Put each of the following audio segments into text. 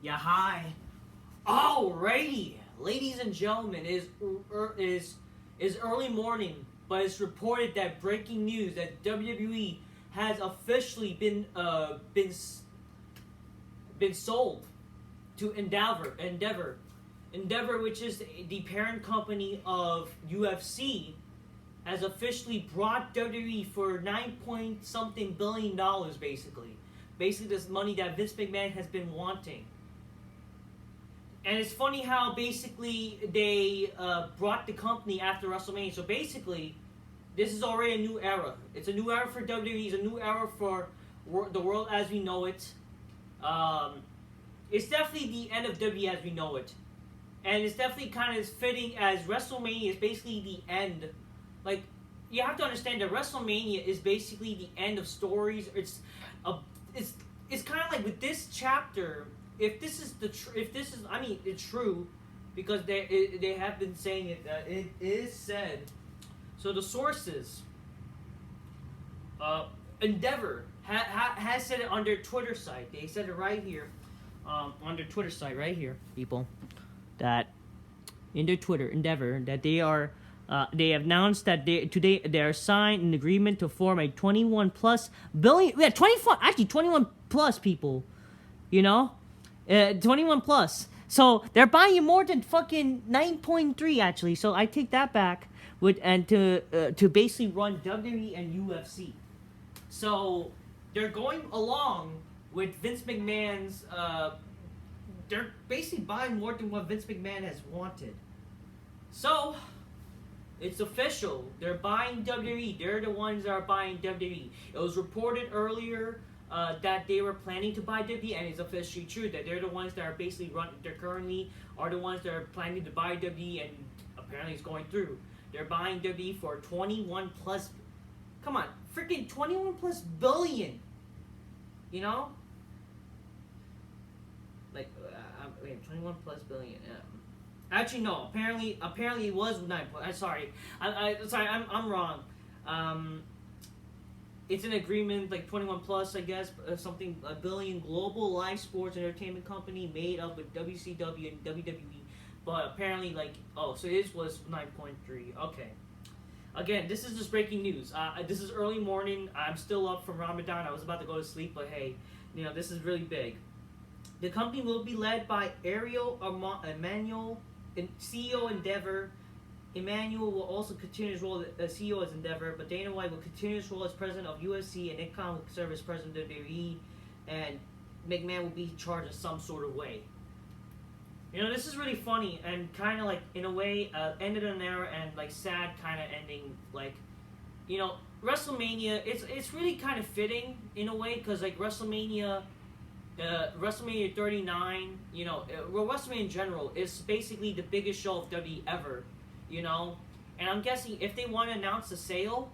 Yeah, hi. Alrighty, ladies and gentlemen, is early morning, but it's reported that breaking news that WWE has officially been sold to Endeavor, which is the parent company of UFC, has officially brought WWE for 9 point something billion dollars, basically this money that Vince McMahon has been wanting. And it's funny how basically they brought the company after WrestleMania. So basically, this is already a new era. It's a new era for WWE. It's a new era for the world as we know it. It's definitely the end of WWE as we know it. And it's definitely kind of fitting as WrestleMania is basically the end. Like, you have to understand that WrestleMania is basically the end of stories. It's kind of like with this chapter. If this is it's true, because they have been saying it. It is said. So the sources, Endeavor has said it on their Twitter site. They said it right here, on their Twitter site right here, people, that in their Twitter Endeavor that they are. They have announced that today they are signed an agreement to form a 21 plus billion. Yeah, 21 plus people. You know. 21 plus. So they're buying you more than fucking 9.3 actually. So I take that back to basically run WWE and UFC. So they're going along with Vince McMahon's. They're basically buying more than what Vince McMahon has wanted. So it's official. They're buying WWE. They're the ones that are buying WWE. It was reported earlier. That they were planning to buy WWE, and it's officially true that they're the ones that are basically they're currently are the ones that are planning to buy WWE, and apparently it's going through. They're buying WWE for 21 plus. Come on, freaking 21 plus billion. You know, like 21 plus billion. Actually, no. Apparently it was 9. Sorry, I'm wrong. It's an agreement like 21 plus, I guess, something a billion global live sports entertainment company made up with WCW and WWE, but apparently so it was 9.3. Okay, again, this is just breaking news. This is early morning. I'm still up from Ramadan. I was about to go to sleep, but hey, this is really big. The company will be led by Ariel Emanuel, CEO Endeavor. Emmanuel will also continue his role as CEO as Endeavor, but Dana White will continue his role as president of UFC, and Nick Khan will serve as president of WWE, and McMahon will be in charge of some sort of way. This is really funny and kind of in a way, ended an era and sad kind of ending. WrestleMania, it's really kind of fitting in a way because WrestleMania 39, WrestleMania in general is basically the biggest show of WWE ever. And I'm guessing if they want to announce a sale,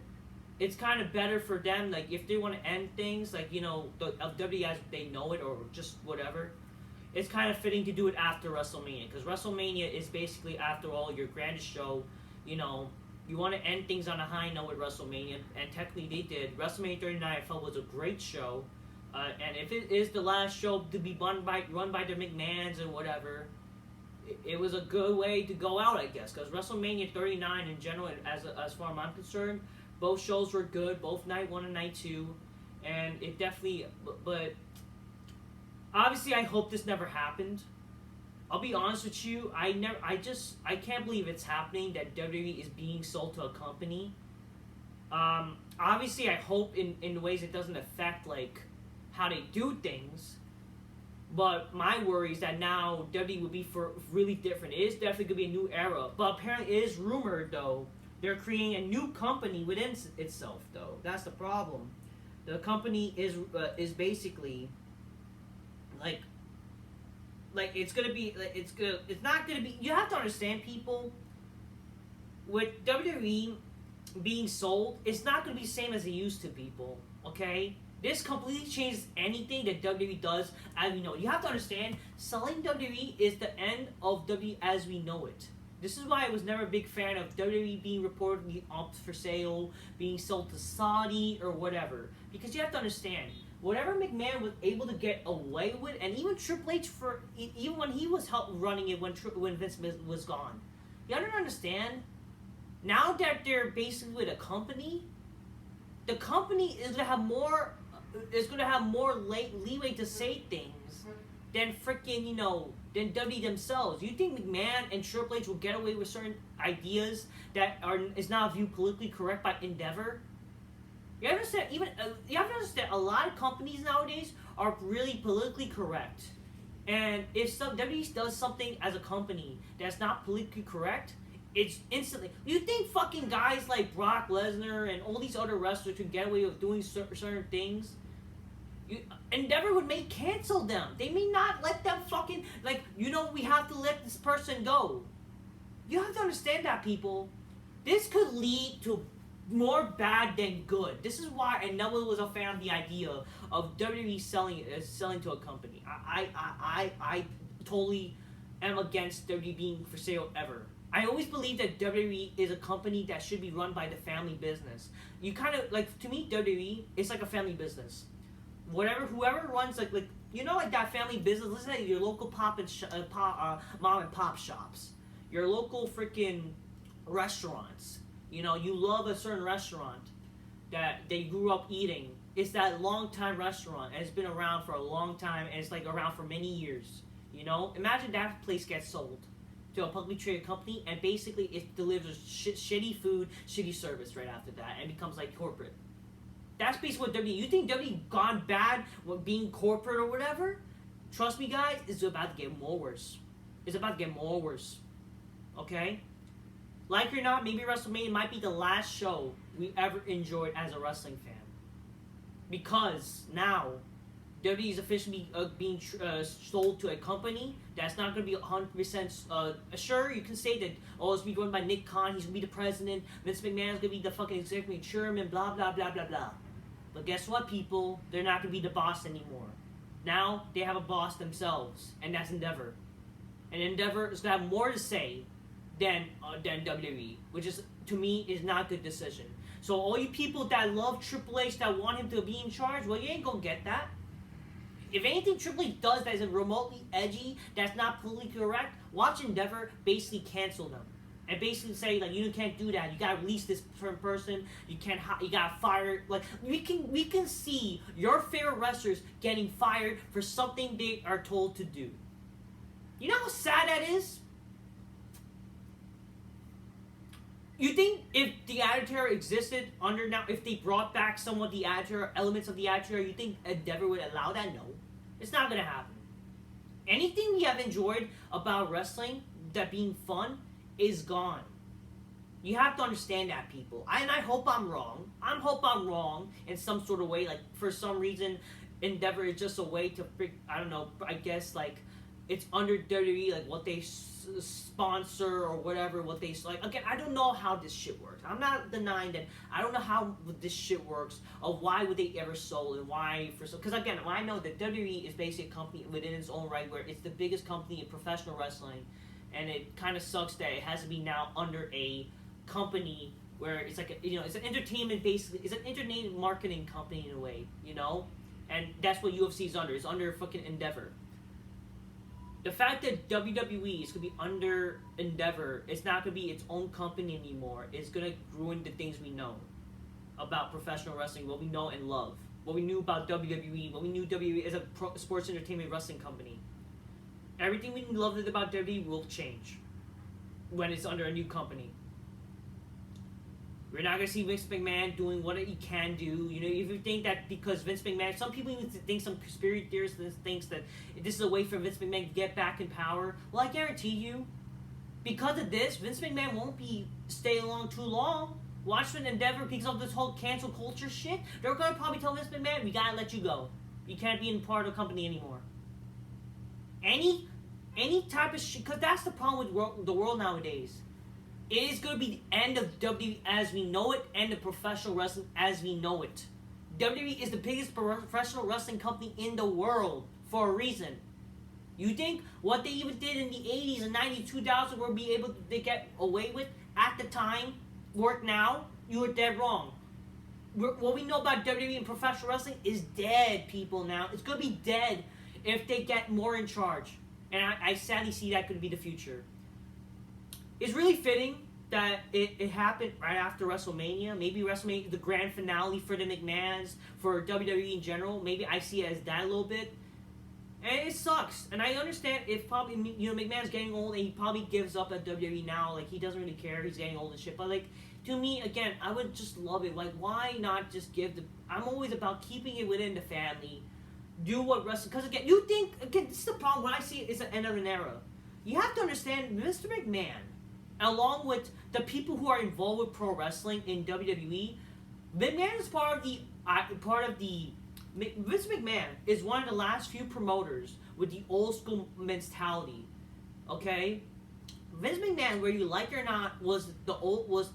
it's kind of better for them. If they want to end things, of WWE as they know it, or just whatever, it's kind of fitting to do it after WrestleMania, because WrestleMania is basically, after all, your grandest show. You want to end things on a high note with WrestleMania, and technically they did. WrestleMania 39, I felt, was a great show, and if it is the last show to be run by the McMahons and whatever, it was a good way to go out, I guess, because WrestleMania 39 in general, as far as I'm concerned, both shows were good, both night 1 and night 2, and it definitely, but obviously I hope this never happened. I'll be honest with you, I can't believe it's happening, that WWE is being sold to a company. Obviously I hope in ways it doesn't affect how they do things. But my worry is that now WWE will be really different. It is definitely going to be a new era. But apparently it is rumored, though, they're creating a new company within itself, though. That's the problem. The company is basically it's going to be it's not going to be. You have to understand, people, with WWE being sold, it's not going to be the same as it used to, people. Okay? This completely changes anything that WWE does as we know it. You have to understand, selling WWE is the end of WWE as we know it. This is why I was never a big fan of WWE being reportedly up for sale, being sold to Saudi or whatever. Because you have to understand, whatever McMahon was able to get away with, and even Triple H even when he was running it when Vince was gone. You don't understand. Now that they're basically with a company, the company is gonna have more leeway to say things than freaking than WWE themselves. You think McMahon and Triple H will get away with certain ideas that is now viewed politically correct by Endeavor? You have to understand a lot of companies nowadays are really politically correct, and if WWE does something as a company that's not politically correct, it's instantly. You think fucking guys like Brock Lesnar and all these other wrestlers could get away with doing certain things? Endeavor would cancel them. They may not let them fucking we have to let this person go. You have to understand that, people. This could lead to more bad than good. This is why I never was a fan of the idea of WWE selling to a company. I totally am against WWE being for sale ever. I always believe that WWE is a company that should be run by the family business. You kind of to me, WWE is like a family business. Whoever runs like that family business. Listen to your local mom and pop shops, your local freaking restaurants. You love a certain restaurant that they grew up eating. It's that long time restaurant, and it's been around for a long time, and it's around for many years. Imagine that place gets sold to a publicly traded company, and basically it delivers shitty food, shitty service right after that, and becomes corporate. That's basically what WWE. You think WWE gone bad with being corporate or whatever? Trust me, guys, it's about to get more worse. It's about to get more worse. Okay? Like or not, maybe WrestleMania might be the last show we ever enjoyed as a wrestling fan. Because now, WWE is officially being sold to a company that's not going to be 100% sure. You can say that, it's going to be run by Nick Khan, he's going to be the president, Vince McMahon is going to be the fucking executive chairman, blah, blah, blah, blah, blah. But guess what, people? They're not going to be the boss anymore. Now, they have a boss themselves, and that's Endeavor. And Endeavor is going to have more to say than WWE, which is, to me, is not a good decision. So all you people that love Triple H, that want him to be in charge, well, you ain't gonna get that. If anything Triple H does that is remotely edgy, that's not politically correct, watch Endeavor basically cancel them. And basically say, you can't do that, you gotta release this person, you gotta fire, we can see your favorite wrestlers getting fired for something they are told to do. You know how sad that is? You think if the Attitude Era existed if they brought back some of the Attitude Era, elements of the Attitude Era, you think Endeavor would allow that? No. It's not going to happen. Anything we have enjoyed about wrestling, that being fun, is gone. You have to understand that, people. And I hope I'm wrong. I hope I'm wrong in some sort of way. For some reason, Endeavor is just a way to, I guess, it's under WWE, what they sponsor or whatever, what they again, I don't know how this shit works. I'm not denying that I don't know how this shit works, of why would they ever sold and why because again, I know that WWE is basically a company within its own right, where it's the biggest company in professional wrestling, and it kind of sucks that it has to be now under a company where it's it's an entertainment, basically it's an entertainment marketing company in a way, and that's what UFC is under. It's under fucking Endeavor. The fact that WWE is going to be under Endeavor, it's not going to be its own company anymore, is going to ruin the things we know about professional wrestling, what we know and love. What we knew about WWE, what we knew WWE as a sports entertainment wrestling company. Everything we loved about WWE will change when it's under a new company. We're not going to see Vince McMahon doing what he can do. If you think that because Vince McMahon, some people even think, some conspiracy theorists thinks that this is a way for Vince McMahon to get back in power. Well, I guarantee you, because of this, Vince McMahon won't be staying along too long. Watch when Endeavor picks up this whole cancel culture shit. They're going to probably tell Vince McMahon, we got to let you go. You can't be in part of the company anymore. Any type of shit, because that's the problem with the world nowadays. It is going to be the end of WWE as we know it, and the professional wrestling as we know it. WWE is the biggest professional wrestling company in the world for a reason. You think what they even did in the 80s and 90s, 2000 were be able to get away with at the time work now? You were dead wrong. what we know about WWE and professional wrestling is dead, people. Now it's gonna be dead if they get more in charge, and I sadly see that could be the future. It's really fitting that it happened right after WrestleMania. Maybe WrestleMania, the grand finale for the McMahons, for WWE in general. Maybe I see it as that a little bit. And it sucks. And I understand if probably, McMahon's getting old and he probably gives up at WWE now. Like, he doesn't really care. He's getting old and shit. But, like, to me, again, I would just love it. Like, why not just give the... I'm always about keeping it within the family. Do what wrestling... Because, again, you think... Again, this is the problem. When I see it, it's the end of an era. You have to understand, Mr. McMahon, along with the people who are involved with pro wrestling in WWE, McMahon is part of the... Vince McMahon is one of the last few promoters with the old school mentality. Okay? Vince McMahon, whether you like it or not, was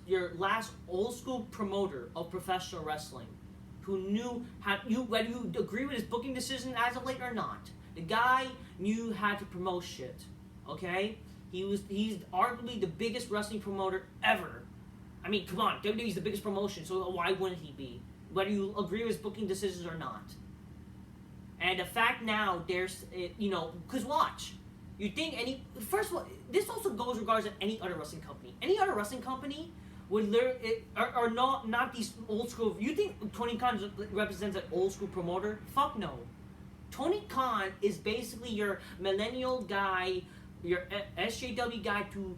your last old school promoter of professional wrestling, who knew whether you agree with his booking decision as of late or not. The guy knew how to promote shit. Okay, he's arguably the biggest wrestling promoter ever. I mean, come on, WWE's the biggest promotion, so why wouldn't he be? Whether you agree with his booking decisions or not. And the fact now, there's, because watch. You think first of all, this also goes regards to any other wrestling company. Any other wrestling company would are not these old school. You think Tony Khan represents an old school promoter? Fuck no. Tony Khan is basically your millennial guy, your SJW guy who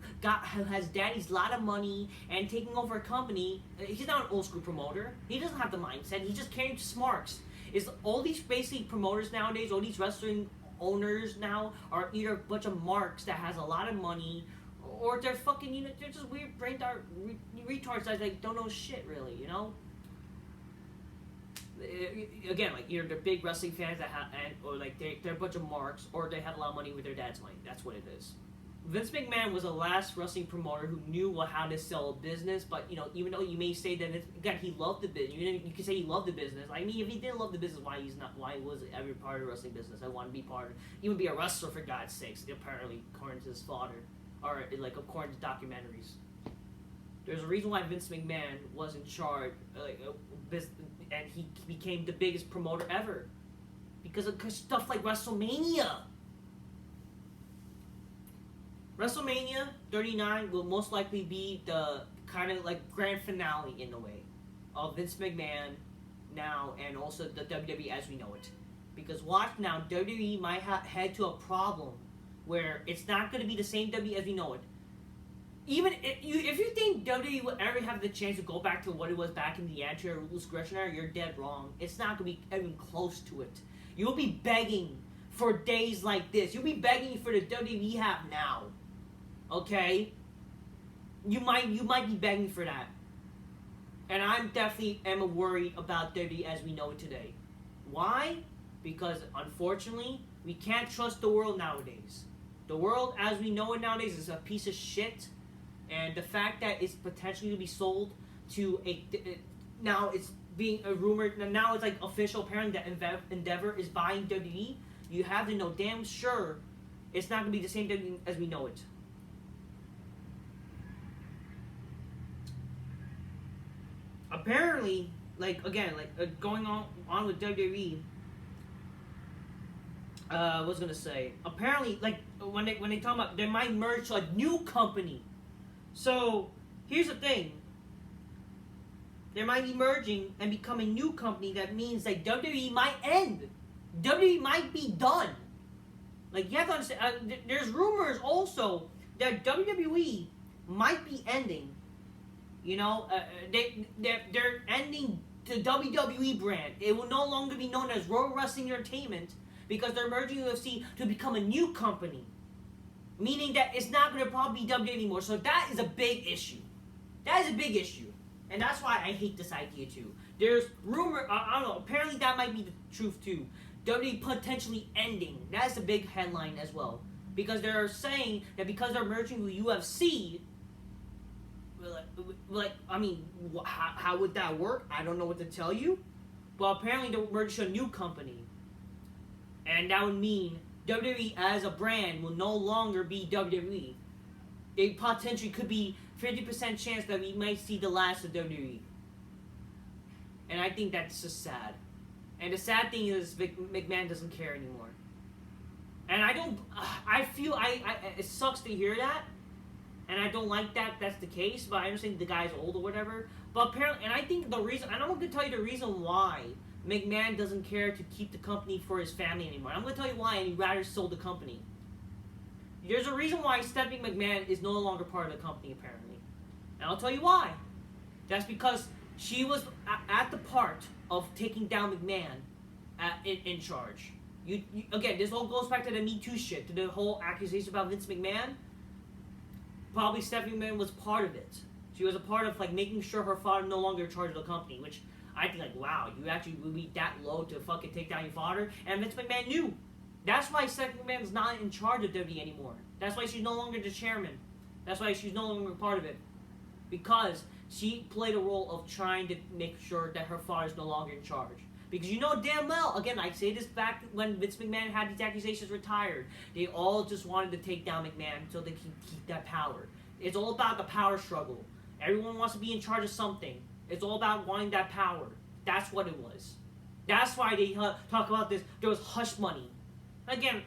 has daddy's lot of money and taking over a company. He's not an old school promoter. He doesn't have the mindset. He just carries smarts. Is all these basically promoters nowadays, all these wrestling owners now are either a bunch of marks that has a lot of money, or they're fucking, they're just weird brain retards that like don't know shit really, Again, like either they're big wrestling fans that or like they're a bunch of marks, or they had a lot of money with their dad's money. That's what it is. Vince McMahon was the last wrestling promoter who knew how to sell a business, but even though you may say that again he loved the business, you can say he loved the business. I mean, if he didn't love the business, why was it ever part of the wrestling business? I want to be part of it. He would be a wrestler for God's sakes, apparently, according to his father, or like according to documentaries. There's a reason why Vince McMahon was in charge, and he became the biggest promoter ever, because of stuff like WrestleMania. WrestleMania 39 will most likely be the kind of like grand finale in a way of Vince McMahon now, and also the WWE as we know it. Because watch now, WWE might head to a problem where it's not going to be the same WWE as we know it. Even if you think WWE will ever have the chance to go back to what it was back in the anterior Ruthless Aggression era, you're dead wrong. It's not going to be even close to it. You'll be begging for days like this. You'll be begging for the WWE we have now. Okay? You might be begging for that. And I'm definitely worried about WWE as we know it today. Why? Because unfortunately, we can't trust the world nowadays. The world as we know it nowadays is a piece of shit. And the fact that it's potentially to be sold to now it's being a rumor, now it's like official apparently that Endeavor is buying WWE, you have to know damn sure it's not going to be the same WWE as we know it. Apparently, going on with WWE, I was gonna say, apparently, when they talk about they might merge to a new company. So here's the thing: they might be merging and become a new company. That means like WWE might end. WWE might be done. Like you have to understand. There's rumors also that WWE might be ending. They're ending the WWE brand. It will no longer be known as Royal Wrestling Entertainment because they're merging UFC to become a new company. Meaning that it's not going to probably be WWE anymore. So that is a big issue. That is a big issue. And that's why I hate this idea too. There's rumor, I don't know, apparently that might be the truth too. WWE potentially ending. That's a big headline as well. Because they're saying that because they're merging with UFC, how would that work? I don't know what to tell you. But apparently they're merging to a new company. And that would mean WWE as a brand will no longer be WWE. It potentially could be 50% chance that we might see the last of WWE. And I think that's just sad. And the sad thing is McMahon doesn't care anymore. And I feel it sucks to hear that. And I don't like that that's the case, but I understand the guy's old or whatever. But apparently, and I think the reason, and I'm going to tell you the reason why McMahon doesn't care to keep the company for his family anymore. I'm going to tell you why, and he'd rather sold the company. There's a reason why Stephanie McMahon is no longer part of the company, apparently. And I'll tell you why. That's because she was at the part of taking down McMahon in charge. You, again, this all goes back to the Me Too shit, to the whole accusation about Vince McMahon. Probably Stephanie McMahon was part of it. She was a part of like making sure her father no longer in charge of the company, which I think like, wow, you actually would be that low to fucking take down your father. And Vince McMahon knew. That's why Stephanie McMahon is not in charge of WWE anymore. That's why she's no longer the chairman. That's why she's no longer part of it. Because she played a role of trying to make sure that her father is no longer in charge. Because you know damn well, again, I say this back when Vince McMahon had these accusations retired, they all just wanted to take down McMahon so they can keep that power. It's all about the power struggle. Everyone wants to be in charge of something. It's all about wanting that power. That's what it was. That's why they talk about this. There was hush money. Again,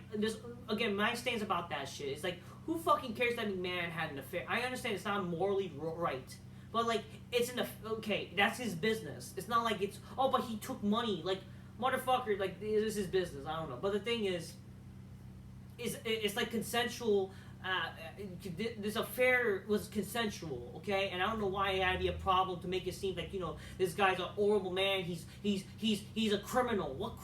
my stance about that shit is like, who fucking cares that McMahon had an affair? I understand it's not morally right. But, like, it's okay, that's his business. It's not like it's, oh, but he took money. Like, motherfucker, like, this is his business. I don't know. But the thing is it's like consensual. This affair was consensual, okay? And I don't know why it had to be a problem to make it seem like, you know, this guy's a horrible man. He's a criminal. What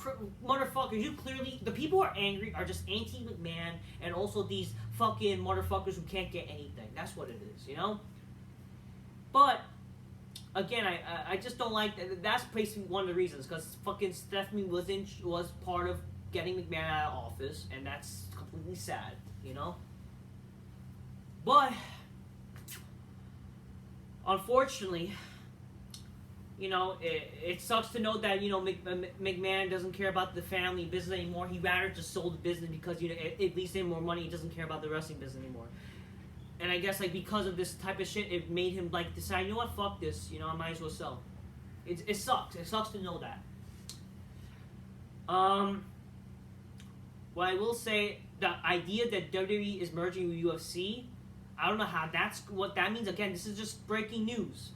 motherfuckers? You clearly, the people who are angry are just anti-McMahon and also these fucking motherfuckers who can't get anything. That's what it is, you know? But, again, I just don't like that. That's basically one of the reasons, because fucking Stephanie was part of getting McMahon out of office, and that's completely sad, you know? But, unfortunately, you know, it sucks to know that, you know, McMahon doesn't care about the family business anymore. He'd rather just sold the business because, you know, at least they have more money. He doesn't care about the wrestling business anymore. And I guess, like, because of this type of shit, it made him, like, decide, you know what, fuck this, you know, I might as well sell. It sucks. It sucks to know that. What I will say, the idea that WWE is merging with UFC, I don't know what that means. Again, this is just breaking news.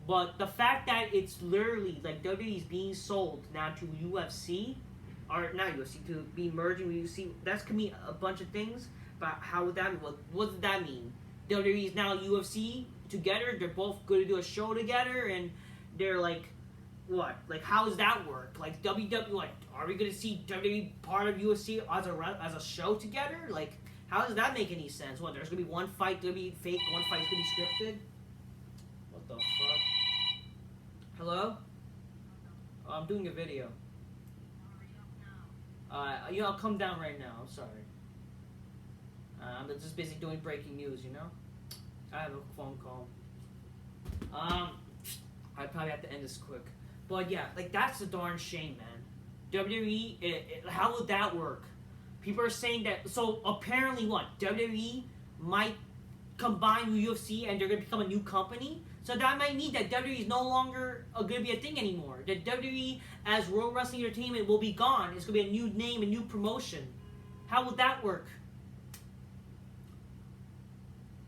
But the fact that it's literally, like, WWE is being sold now to UFC, or not UFC, to be merging with UFC, that's going to mean a bunch of things. But how would that mean? What does that mean? WWE is now UFC together. They're both going to do a show together, and they're like, what? Like, how does that work? Like, WWE, like, are we going to see WWE part of UFC as a show together? Like, how does that make any sense? What? There's going to be one fight going to be fake, one fight's going to be scripted? What the fuck? Hello? Oh, I'm doing a video. You know, I'll come down right now. I'm sorry. I'm just busy doing breaking news, you know? I have a phone call. I probably have to end this quick. But yeah, like, that's a darn shame, man. WWE, how would that work? People are saying that, so apparently what? WWE might combine with UFC and they're going to become a new company? So that might mean that WWE is no longer going to be a thing anymore. That WWE as World Wrestling Entertainment will be gone. It's going to be a new name, a new promotion. How would that work?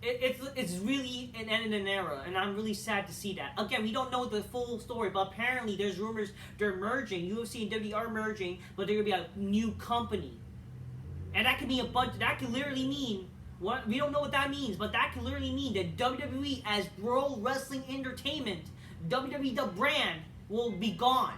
It's really an end in an era, and I'm really sad to see that. Again, we don't know the full story, but apparently there's rumors they're merging. UFC and WWE are merging, but they're going to be a new company. And that could be that could literally mean, we don't know what that means, but that could literally mean that WWE as World Wrestling Entertainment, WWE the brand, will be gone.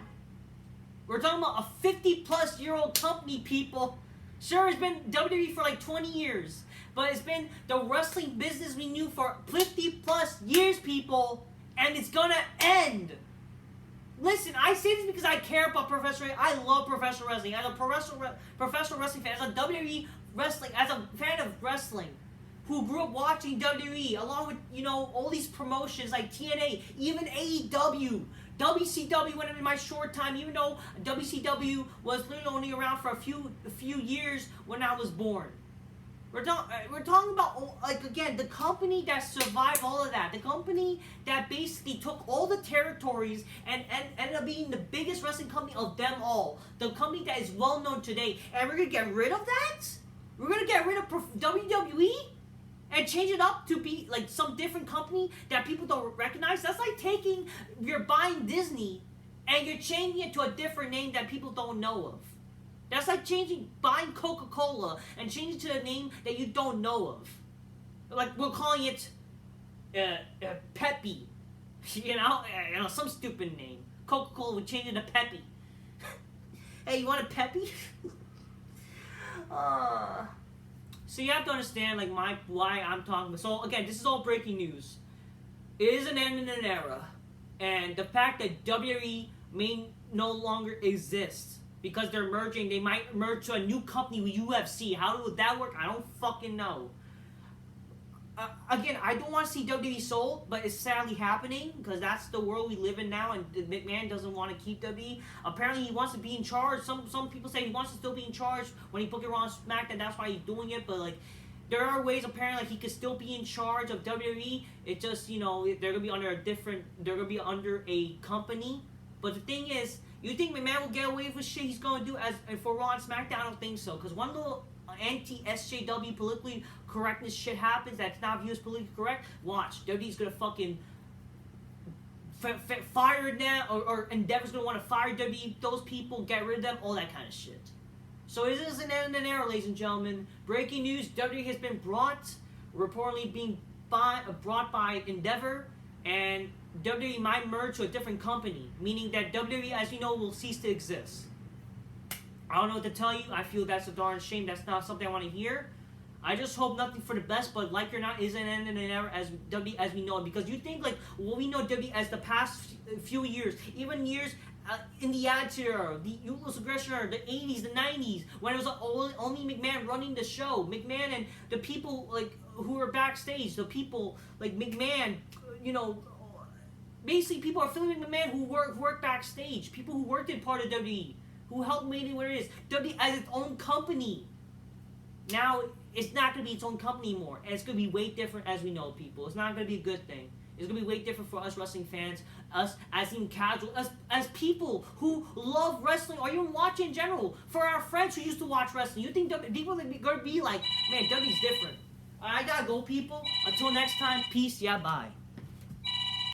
We're talking about a 50-plus-year-old company, people. Sure, it's been WWE for like 20 years. But it's been the wrestling business we knew for 50-plus years, people. And it's gonna end. Listen, I say this because I care about professional wrestling. I love professional wrestling. As a professional wrestling fan, as a WWE wrestling, as a fan of wrestling, who grew up watching WWE, along with, you know, all these promotions like TNA, even AEW, WCW went in my short time, even though WCW was literally only around for a few years when I was born. We're talking about, like, again, the company that survived all of that. The company that basically took all the territories and ended up being the biggest wrestling company of them all. The company that is well known today. And we're going to get rid of that? We're going to get rid of WWE? And change it up to be, like, some different company that people don't recognize? That's like you're buying Disney and you're changing it to a different name that people don't know of. That's like buying Coca-Cola and changing to a name that you don't know of. Like, we're calling it Peppy. You know, some stupid name. Coca-Cola would change it to Peppy. Hey, you want a Peppy? So you have to understand, like, why I'm talking about. So again, this is all breaking news. It is an end in an era, and the fact that WWE may no longer exist because they're merging, they might merge to a new company with UFC. How would that work? I don't fucking know. Again, I don't want to see WWE sold, but it's sadly happening because that's the world we live in now, and McMahon doesn't want to keep WWE. Apparently, he wants to be in charge. Some people say he wants to still be in charge when he booked it on SmackDown. That's why he's doing it. But like, there are ways apparently like he could still be in charge of WWE. It just, they're gonna be under they're gonna be under a company. But the thing is, you think McMahon will get away with shit he's gonna do as for Raw and SmackDown? I don't think so. Because one little anti-SJW politically correctness shit happens that's not viewed as politically correct, watch. WWE's gonna fucking fire them, or Endeavor's gonna want to fire WWE, those people, get rid of them, all that kind of shit. So it is an end in an era, ladies and gentlemen. Breaking news, WWE has been reportedly being brought by Endeavor, and WWE might merge to a different company, meaning that WWE, as you know, will cease to exist. I don't know what to tell you. I feel that's a darn shame. That's not something I want to hear. I just hope nothing for the best, but like or not, is an end in an era as WWE as we know it. Because you think, like, what we know WWE as the past few years, even years in the Attitude Era, the Ruthless Aggression Era, the 80s, the 90s, when it was only McMahon running the show. McMahon and the people, like, who were backstage, the people, like, McMahon, basically people are filming McMahon who work backstage, people who worked in part of WWE, who helped make it where it is. WWE as its own company. Now, it's not going to be its own company anymore. And it's going to be way different as we know, people. It's not going to be a good thing. It's going to be way different for us wrestling fans, us as even casual, as people who love wrestling or even watch in general. For our friends who used to watch wrestling, you think people are going to be like, man, WWE's different. I got to go, people. Until next time, peace, yeah, bye.